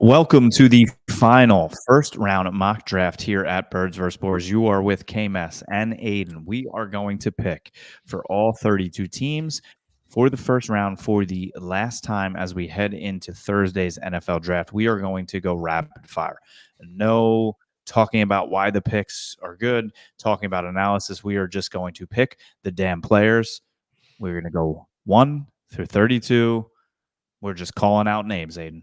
Welcome to the final first round mock draft here at Birds vs. Boars. You are with Kmess and Aidan. We are going to pick for all 32 teams for the first round for the last time as we head into Thursday's NFL draft. We are going to go rapid fire. No talking about why the picks are good, talking about analysis. We are just going to pick the damn players. We're going to go 1 through 32. We're just calling out names, Aidan.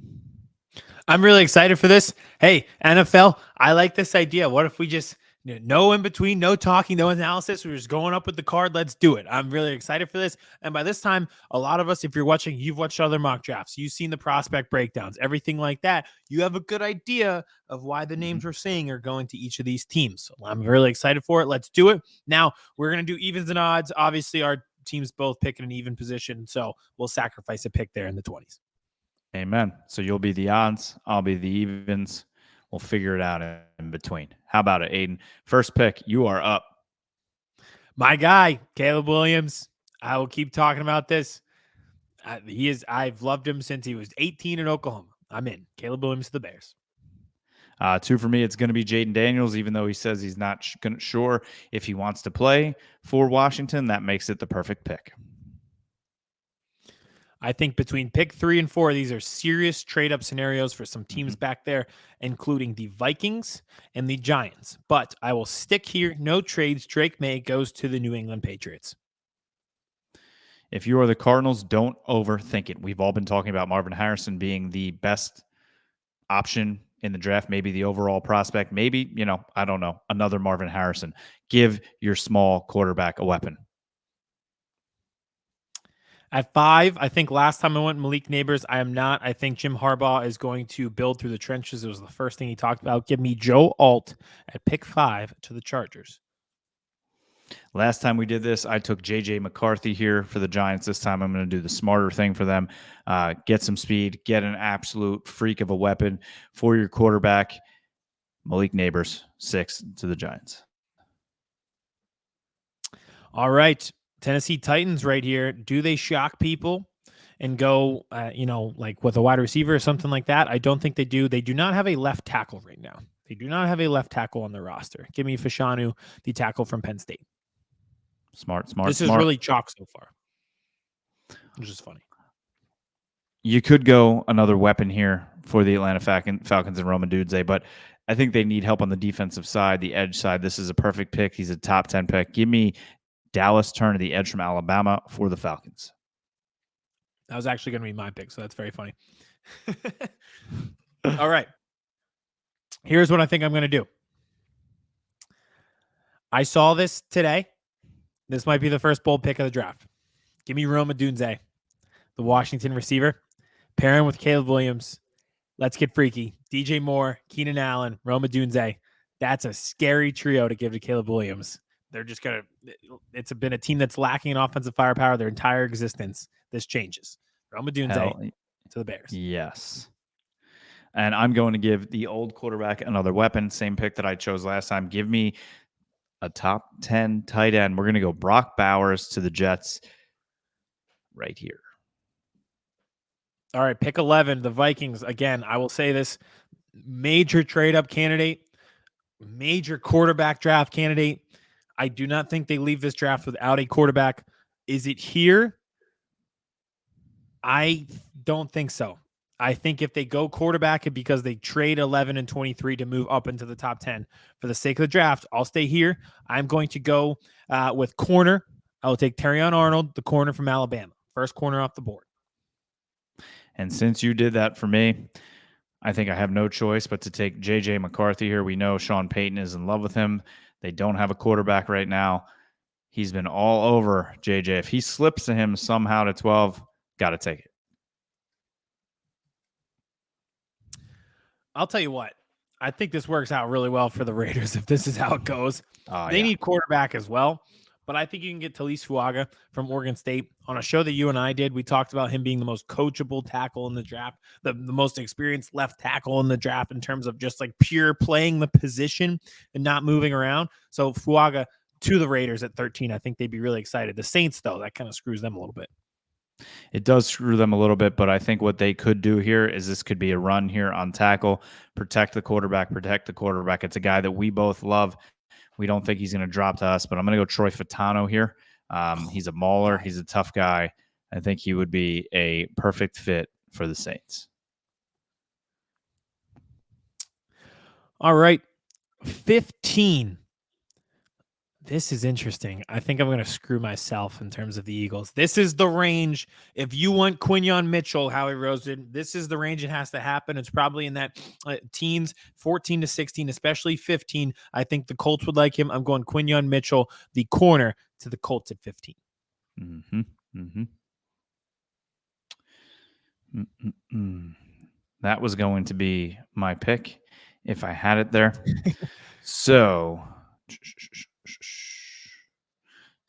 I'm really excited for this. Hey, NFL, I like this idea. What if we just no in between, no talking, no analysis? We're just going up with the card. Let's do it. I'm really excited for this. And by this time, a lot of us, if you're watching, you've watched other mock drafts, you've seen the prospect breakdowns, everything like that. You have a good idea of why the names we're saying are going to each of these teams. So I'm really excited for it. Let's do it. Now, we're going to do evens and odds. Obviously, our teams both pick in an even position. So we'll sacrifice a pick there in the 20s. Amen. So you'll be the odds, I'll be the evens. We'll figure it out in between. How about it, Aidan? First pick, you are up. My guy, Caleb Williams. I will keep talking about this. I've loved him since he was 18 in Oklahoma. I'm in. Caleb Williams to the Bears. Two for me, it's going to be Jaden Daniels, even though he says he's not sure if he wants to play for Washington. That makes it the perfect pick. I think between pick 3 and 4, these are serious trade-up scenarios for some teams back there, including the Vikings and the Giants. But I will stick here. No trades. Drake May goes to the New England Patriots. If you are the Cardinals, don't overthink it. We've all been talking about Marvin Harrison being the best option in the draft, maybe the overall prospect, maybe, I don't know, another Marvin Harrison. Give your small quarterback a weapon. At 5, I think last time I went Malik Neighbors, I am not. I think Jim Harbaugh is going to build through the trenches. It was the first thing he talked about. Give me Joe Alt at pick 5 to the Chargers. Last time we did this, I took J.J. McCarthy here for the Giants. This time I'm going to do the smarter thing for them. Get some speed, get an absolute freak of a weapon for your quarterback. Malik Neighbors, 6 to the Giants. All right. Tennessee Titans right here. Do they shock people and go, like with a wide receiver or something like that? I don't think they do. They do not have a left tackle right now. They do not have a left tackle on their roster. Give me Fashanu, the tackle from Penn State. Smart. This is really chalk so far, which is funny. You could go another weapon here for the Atlanta Falcons and Rome Odunze, but I think they need help on the defensive side, the edge side. This is a perfect pick. He's a top 10 pick. Give me Dallas Turner, the edge from Alabama, for the Falcons. That was actually going to be my pick, so that's very funny. All right. Here's what I think I'm going to do. I saw this today. This might be the first bold pick of the draft. Give me Rome Odunze, the Washington receiver. Pair him with Caleb Williams. Let's get freaky. DJ Moore, Keenan Allen, Rome Odunze. That's a scary trio to give to Caleb Williams. They're just going to – it's been a team that's lacking in offensive firepower their entire existence. This changes. Rome Odunze to the Bears. Yes. And I'm going to give the old quarterback another weapon. Same pick that I chose last time. Give me a top 10 tight end. We're going to go Brock Bowers to the Jets right here. All right, pick 11, the Vikings. Again, I will say this, major trade-up candidate, major quarterback draft candidate. I do not think they leave this draft without a quarterback. Is it here? I don't think so. I think if they go quarterback, it's because they trade 11 and 23 to move up into the top 10. For the sake of the draft, I'll stay here. I'm going to go with corner. I will take Terrion Arnold, the corner from Alabama. First corner off the board. And since you did that for me, I think I have no choice but to take J.J. McCarthy here. We know Sean Payton is in love with him. They don't have a quarterback right now. He's been all over J.J. If he slips to him somehow to 12, got to take it. I'll tell you what. I think this works out really well for the Raiders if this is how it goes. They need quarterback as well. But I think you can get Talise Fuaga from Oregon State. On a show that you and I did, we talked about him being the most coachable tackle in the draft, the most experienced left tackle in the draft in terms of just like pure playing the position and not moving around. So Fuaga to the Raiders at 13, I think they'd be really excited. The Saints, though, that kind of screws them a little bit. It does screw them a little bit, but I think what they could do here is this could be a run here on tackle, protect the quarterback, protect the quarterback. It's a guy that we both love. We don't think he's going to drop to us, but I'm going to go Troy Fatano here. He's a mauler. He's a tough guy. I think he would be a perfect fit for the Saints. All right. 15. This is interesting. I think I'm going to screw myself in terms of the Eagles. This is the range. If you want Quinyon Mitchell, Howie Rosen, this is the range it has to happen. It's probably in that teens, 14 to 16, especially 15. I think the Colts would like him. I'm going Quinyon Mitchell, the corner, to the Colts at 15. Mm-hmm. Mm-hmm. Mm-mm-mm. That was going to be my pick if I had it there. So,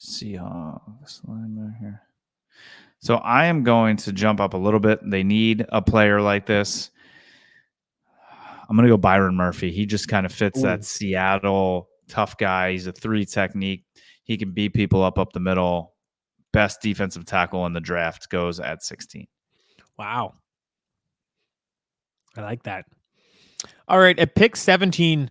Seahawks linebacker here. So I am going to jump up a little bit. They need a player like this. I'm going to go Byron Murphy. He just kind of fits that Seattle tough guy. He's a 3 technique. He can beat people up the middle. Best defensive tackle in the draft goes at 16. Wow. I like that. All right. At pick 17,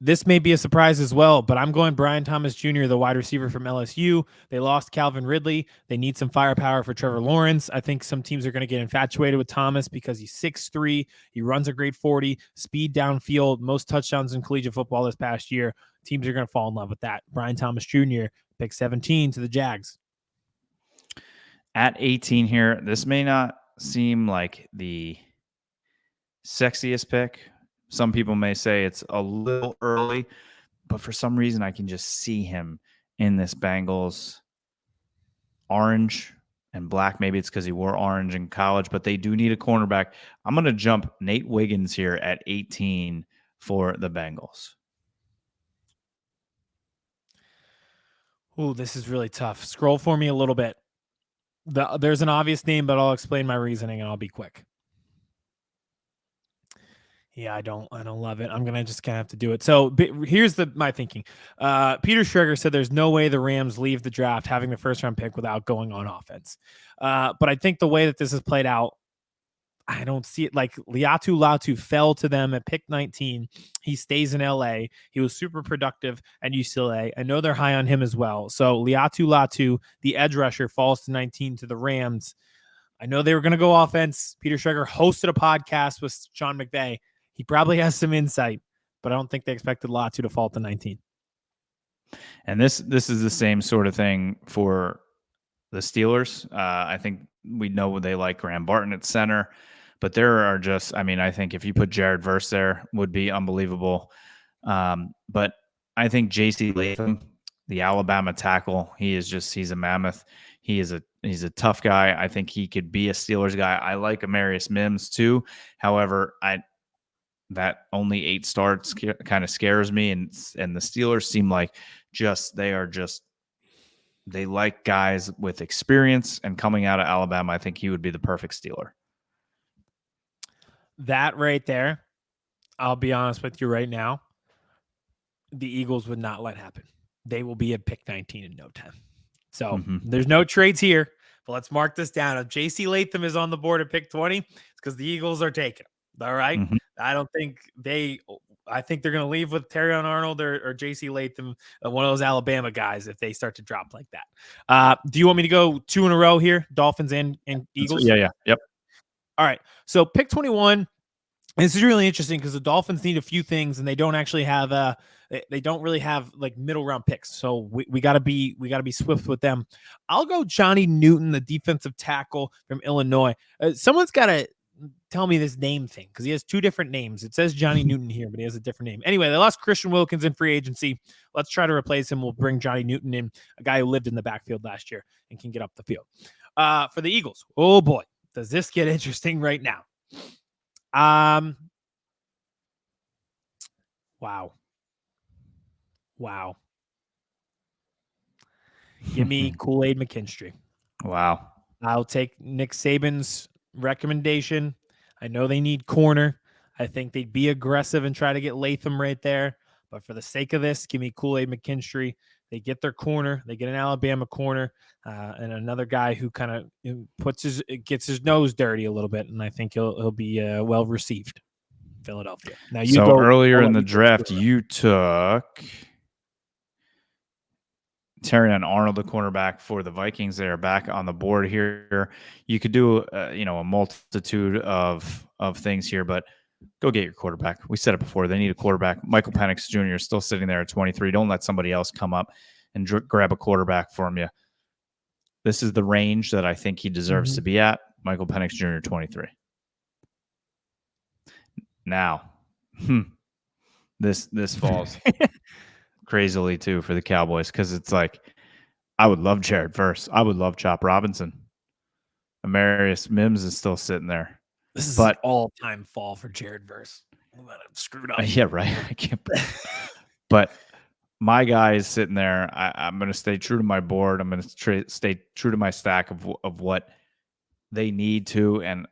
this may be a surprise as well, but I'm going Brian Thomas Jr., the wide receiver from LSU. They lost Calvin Ridley. They need some firepower for Trevor Lawrence. I think some teams are going to get infatuated with Thomas because he's 6'3". He runs a great 40, speed downfield, most touchdowns in collegiate football this past year. Teams are going to fall in love with that. Brian Thomas Jr., pick 17 to the Jags. At 18 here, this may not seem like the sexiest pick. Some people may say it's a little early, but for some reason I can just see him in this Bengals orange and black. Maybe it's because he wore orange in college, but they do need a cornerback. I'm going to jump Nate Wiggins here at 18 for the Bengals. Ooh, this is really tough. Scroll for me a little bit. There's an obvious name, but I'll explain my reasoning and I'll be quick. Yeah, I don't love it. I'm gonna just kind of have to do it. So here's my thinking. Peter Schrager said there's no way the Rams leave the draft having the first round pick without going on offense. But I think the way that this has played out, I don't see it. Like Liatu Latu fell to them at pick 19. He stays in LA. He was super productive at UCLA. I know they're high on him as well. So Liatu Latu, the edge rusher, falls to 19 to the Rams. I know they were going to go offense. Peter Schrager hosted a podcast with Sean McVay. He probably has some insight, but I don't think they expected Latu to fall to 19. And this is the same sort of thing for the Steelers. I think we know they like Graham Barton at center, but there are just, I mean, I think if you put Jared Verse there, would be unbelievable. But I think J.C. Latham, the Alabama tackle, he's a mammoth. He's a tough guy. I think he could be a Steelers guy. I like Amarius Mims too. However, that only 8 starts kind of scares me, and the Steelers seem like they like guys with experience, and coming out of Alabama, I think he would be the perfect Steeler. That right there, I'll be honest with you right now, the Eagles would not let happen. They will be at pick 19 in no time. So there's no trades here, but let's mark this down. If J.C. Latham is on the board at pick 20, it's because the Eagles are taking him. All right. I think they're going to leave with Terrion Arnold or J.C. Latham, one of those Alabama guys, if they start to drop like that. Do you want me to go 2 in a row here, Dolphins and Eagles? Yeah. Yep. All right. So pick 21. This is really interesting because the Dolphins need a few things, and they don't actually have they don't really have like middle round picks. So we gotta be swift with them. I'll go Johnny Newton, the defensive tackle from Illinois. Someone's got to tell me this name thing because he has 2 different names. It says Johnny Newton here, but he has a different name. Anyway, they lost Christian Wilkins in free agency. Let's try to replace him. We'll bring Johnny Newton in, a guy who lived in the backfield last year and can get up the field. For the Eagles, oh boy, does this get interesting right now. Wow. Give me Kool-Aid McKinstry. Wow. I'll take Nick Saban's recommendation. I know they need corner. I think they'd be aggressive and try to get Latham right there. But for the sake of this, give me Kool-Aid McKinstry, They get their corner. They get an Alabama corner and another guy who kind of gets his nose dirty a little bit, and I think he'll be well received. Philadelphia. Now you So go. earlier in the draft, you took Terrion Arnold, the cornerback for the Vikings. They are back on the board here. You could do a multitude of things here, but go get your quarterback. We said it before. They need a quarterback. Michael Penix Jr. is still sitting there at 23. Don't let somebody else come up and grab a quarterback from you. This is the range that I think he deserves to be at. Michael Penix Jr., 23. Now, this falls crazily too for the Cowboys because it's like I would love Jared Verse. I would love Chop Robinson. Amarius Mims is still sitting there. This is an all-time fall for Jared Verse. I'm screwed up. Yeah, right. I can't. But my guy is sitting there. I'm going to stay true to my board. I'm going to stay true to my stack of what they need to, and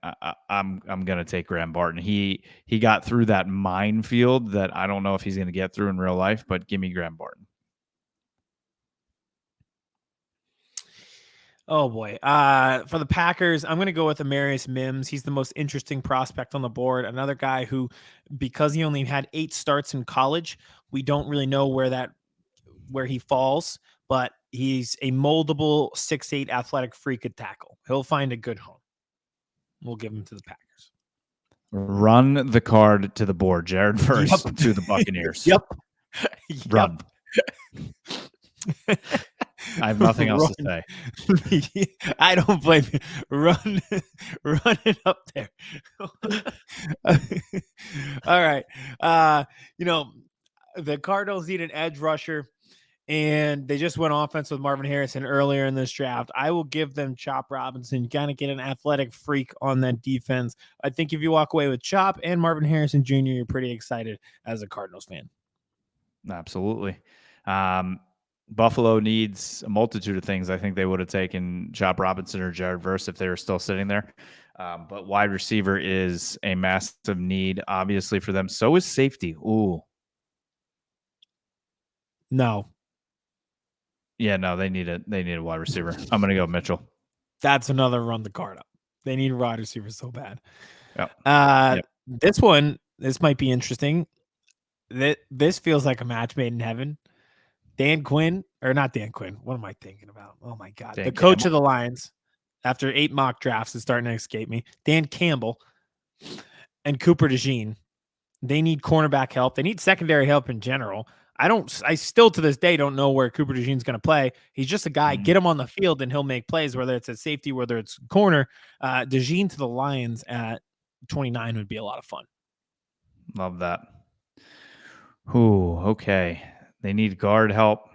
I'm going to take Graham Barton. He got through that minefield that I don't know if he's going to get through in real life, but give me Graham Barton. Oh boy. For the Packers, I'm going to go with Amarius Mims. He's the most interesting prospect on the board. Another guy who, because he only had 8 starts in college, we don't really know where he falls, but he's a moldable 6'8" athletic freak at tackle. He'll find a good home. We'll give him to the Packers. Run the card to the board. Jared Verse to the Buccaneers. Yep. Run. I have nothing else to say. I don't blame you. Run it up there. All right. The Cardinals need an edge rusher, and they just went offense with Marvin Harrison earlier in this draft. I will give them Chop Robinson. You kind of get an athletic freak on that defense. I think if you walk away with Chop and Marvin Harrison Jr., you're pretty excited as a Cardinals fan. Absolutely. Buffalo needs a multitude of things. I think they would have taken Chop Robinson or Jared Verse if they were still sitting there. But wide receiver is a massive need, obviously, for them. So is safety. Ooh. No. Yeah, no, they need a wide receiver. I'm going to go Mitchell. That's another run the card up. They need a wide receiver so bad. Yep. This might be interesting. This feels like a match made in heaven. Dan Quinn, or not Dan Quinn. What am I thinking about? Oh my God. The coach of the Lions, after 8 mock drafts, is starting to escape me. Dan Campbell and Cooper DeJean. They need cornerback help. They need secondary help in general. I still to this day don't know where Cooper DeJean's going to play. He's just a guy. Get him on the field and he'll make plays, whether it's at safety, whether it's corner. DeJean to the Lions at 29 would be a lot of fun. Love that. Ooh, okay. They need guard help.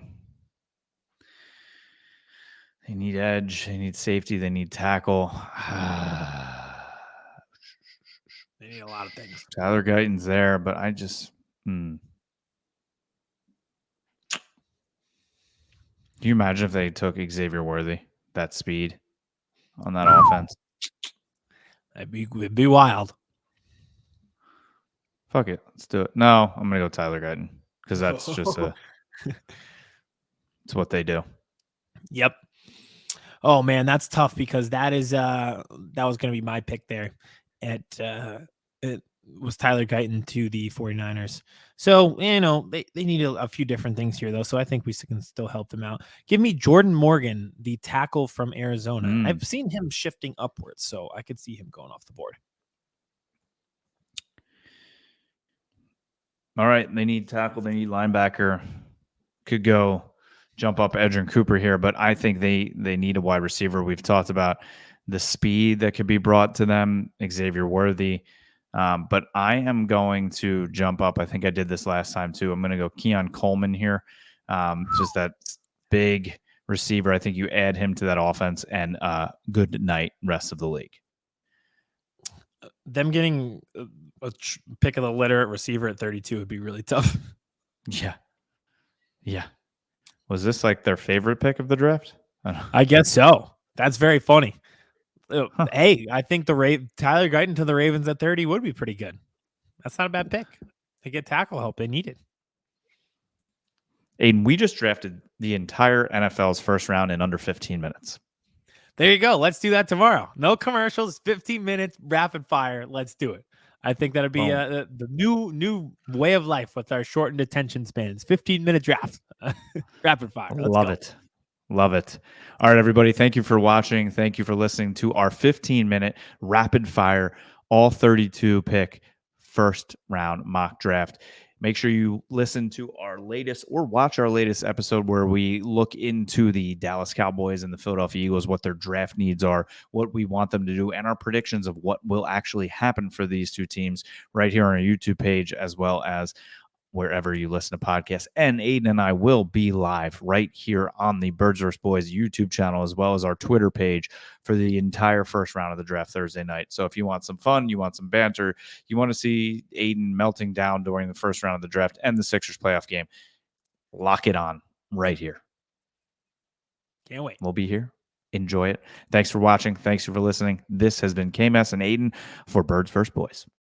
They need edge. They need safety. They need tackle. They need a lot of things. Tyler Guyton's there, but I just Can you imagine if they took Xavier Worthy, that speed on that offense? It'd be wild. Fuck it. Let's do it. No, I'm going to go Tyler Guyton because that's just it's what they do. Yep. Oh man, that's tough because that was going to be my pick there. It was Tyler Guyton to the 49ers. So, they need a few different things here though. So I think we can still help them out. Give me Jordan Morgan, the tackle from Arizona. I've seen him shifting upwards, so I could see him going off the board. All right. They need tackle. They need linebacker. Could go jump up Edgerrin Cooper here, but I think they need a wide receiver. We've talked about the speed that could be brought to them, Xavier Worthy. But I am going to jump up. I think I did this last time too. I'm going to go Keon Coleman here. Just that big receiver. I think you add him to that offense and good night rest of the league. Them getting a pick of the litter at receiver at 32 would be really tough. Yeah. Was this like their favorite pick of the draft? I guess so. That's very funny. Hey, I think Tyler Guyton to the Ravens at 30 would be pretty good. That's not a bad pick. They get tackle help. They need it. Aidan, we just drafted the entire NFL's first round in under 15 minutes. There you go. Let's do that tomorrow. No commercials, 15 minutes, rapid fire. Let's do it. I think that'll be the new way of life with our shortened attention spans. 15-minute draft, rapid fire. Let's Love go. it. Love it. All right, everybody. Thank you for watching. Thank you for listening to our 15-minute rapid fire, all 32 pick first round mock draft. Make sure you listen to our latest or watch our latest episode where we look into the Dallas Cowboys and the Philadelphia Eagles, what their draft needs are, what we want them to do, and our predictions of what will actually happen for these two teams right here on our YouTube page, as well as wherever you listen to podcasts. And Aidan and I will be live right here on the Birds vs. Boys YouTube channel, as well as our Twitter page for the entire first round of the draft Thursday night. So if you want some fun, you want some banter, you want to see Aidan melting down during the first round of the draft and the Sixers playoff game, lock it on right here. Can't wait. We'll be here. Enjoy it. Thanks for watching. Thanks for listening. This has been Kmess and Aidan for Birds vs. Boys.